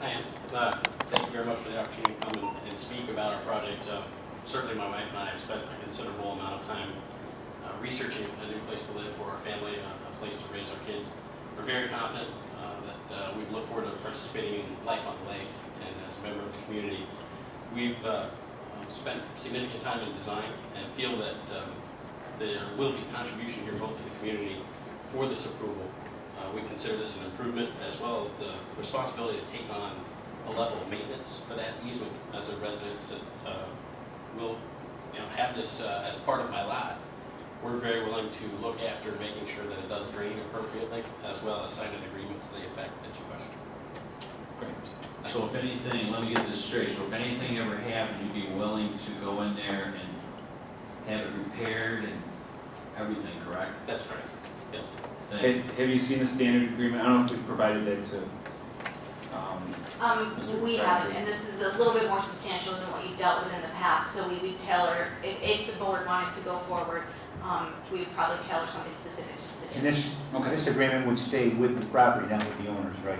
I am. Thank you very much for the opportunity to come and speak about our project. Certainly my wife and I have spent a considerable amount of time researching a new place to live for our family and a place to raise our kids. We're very confident that we look forward to participating in life on the lake, and as a member of the community, we've spent significant time in design and feel that there will be contribution here both to the community for this approval. We consider this an improvement, as well as the responsibility to take on a level of maintenance for that easement as a resident that will have this as part of my lot. We're very willing to look after making sure that it does drain appropriately, as well as sign an agreement to the effect that you questioned. Great. So if anything, let me get this straight, so if anything ever happened, you'd be willing to go in there and have it repaired and everything, correct? That's correct, yes. Have you seen the standard agreement? I don't know if we've provided that to. We haven't, and this is a little bit more substantial than what you dealt with in the past, so we would tailor, if the board wanted to go forward, we would probably tailor something specific to the situation. And this agreement would stay with the property, not with the owners, right?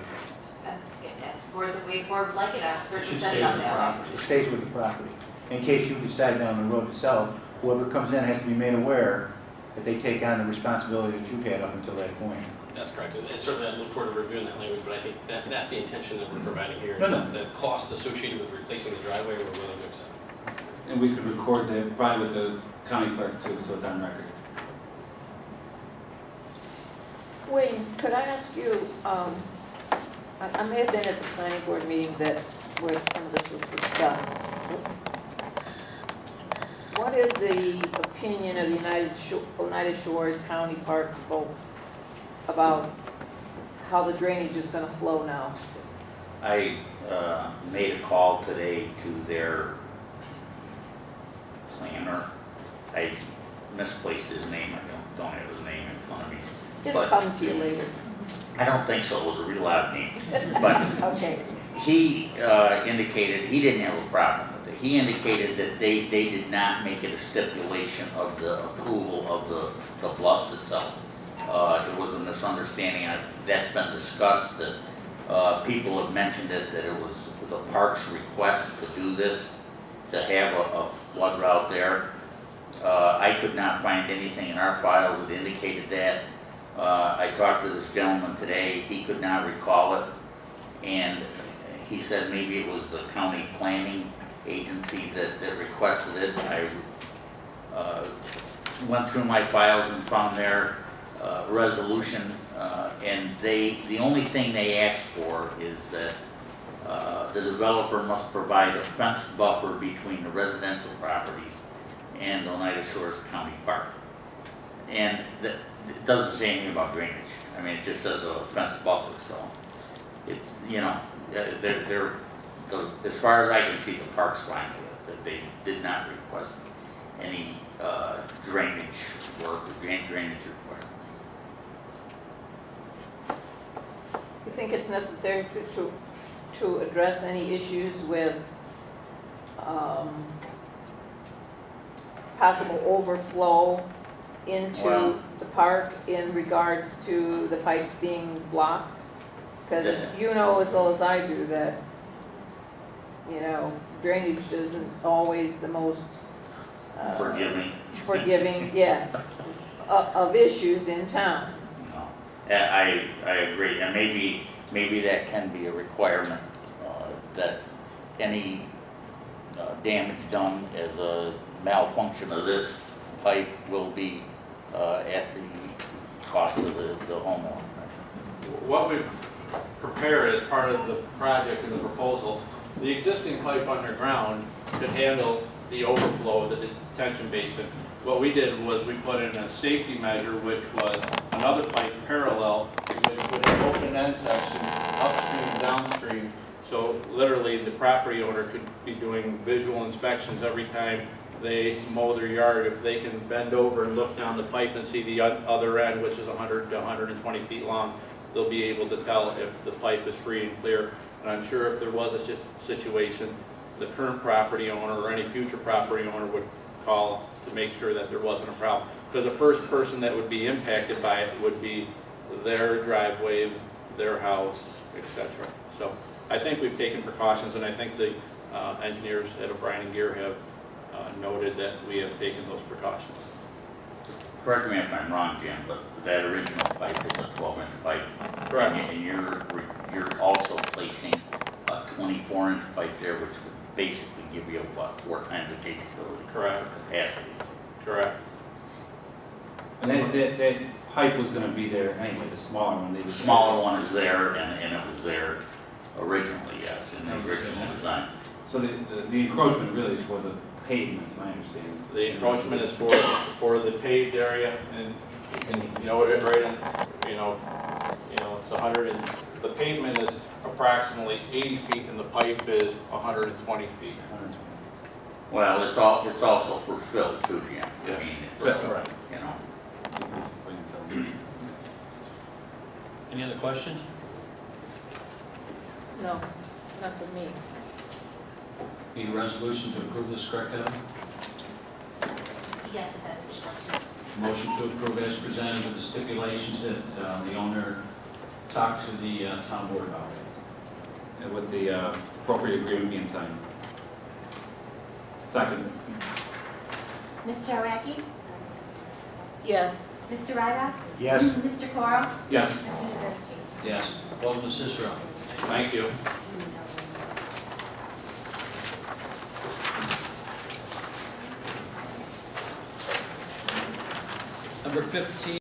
If that's the way the board would like it, I'll certainly Should set stay it up with the that way. property. It stays with the property. In case you decide down the road to sell it, whoever comes in has to be made aware that they take on the responsibility that you've had up until that point. That's correct. And certainly I look forward to reviewing that language, but I think that's the intention that we're providing here. No, is no. The cost associated with replacing the driveway, we're willing to accept. And we could record that, probably with the county clerk too, so it's on record. Wayne, could I ask you, I may have been at the planning board meeting where some of this was discussed. What is the opinion of the United Shores County Parks folks about how the drainage is going to flow now? I made a call today to their planner. I misplaced his name. I don't have his name in front of me. It'll come to you later. I don't think so. It was a real odd name. But Okay. he indicated he didn't have a problem with it. He indicated that they did not make it a stipulation of the approval of the Bluffs itself. It was a misunderstanding. That's been discussed, that people have mentioned it, that it was the park's request to do this, to have a flood route there. I could not find anything in our files that indicated that. I talked to this gentleman today. He could not recall it, and he said maybe it was the county planning agency that requested it. I went through my files and found their resolution, and the only thing they asked for is that the developer must provide a fenced buffer between the residential properties and the Oneida Shores County Park. And it doesn't say anything about drainage. I mean, it just says a fenced buffer, so it's, they're as far as I can see, the park's fine with it, that they did not request any drainage work or drainage requirements. You think it's necessary to address any issues with possible overflow into Well, the park in regards to the pipes being blocked? Because you know as well as I do that, drainage isn't always the most forgiving, yeah, of issues in town. No, I agree, and maybe that can be a requirement, that any damage done as a malfunction of this pipe will be at the cost of the homeowner. What we've prepared as part of the project and the proposal, the existing pipe underground could handle the overflow of the detention basin. What we did was we put in a safety measure, which was another pipe parallel, which would have open end sections upstream and downstream. So literally the property owner could be doing visual inspections every time they mow their yard. If they can bend over and look down the pipe and see the other end, which is 100 to 120 feet long, they'll be able to tell if the pipe is free and clear. And I'm sure if there was a situation, the current property owner or any future property owner would call to make sure that there wasn't a problem. Because the first person that would be impacted by it would be their driveway, their house, etc. So I think we've taken precautions, and I think the engineers at O'Brien and Gear have noted that we have taken those precautions. Correct me if I'm wrong, Jim, but that original pipe was a 12-inch pipe. Correct. And you're also placing a 24-inch pipe there, which would basically give you about 4 times the capability. Correct. Capacity. Correct. And that pipe was gonna be there anyway, the smaller one. The smaller one is there, and it was there originally, yes, in the original design. So the encroachment really is for the pavements, my understanding. The encroachment is for the paved area, and you know, it right in, you know, it's 100 and, the pavement is approximately 80 feet and the pipe is 120 feet. Well, it's also for fill too, Jim. Yeah. I mean, it's, Right. you know. Any other questions? No, not for me. Need a resolution to approve this, correct, Evan? Yes, if that's what you'd like to do. Motion to approve as presented with the stipulations that the owner talked to the town board about. And with the appropriate agreement being signed. Second. Mr. Araki? Yes. Mr. Ryback? Yes. Mr. Coro? Yes. Mr. Kaczynski? Yes. Alderman Cicero. Thank you. Number 15.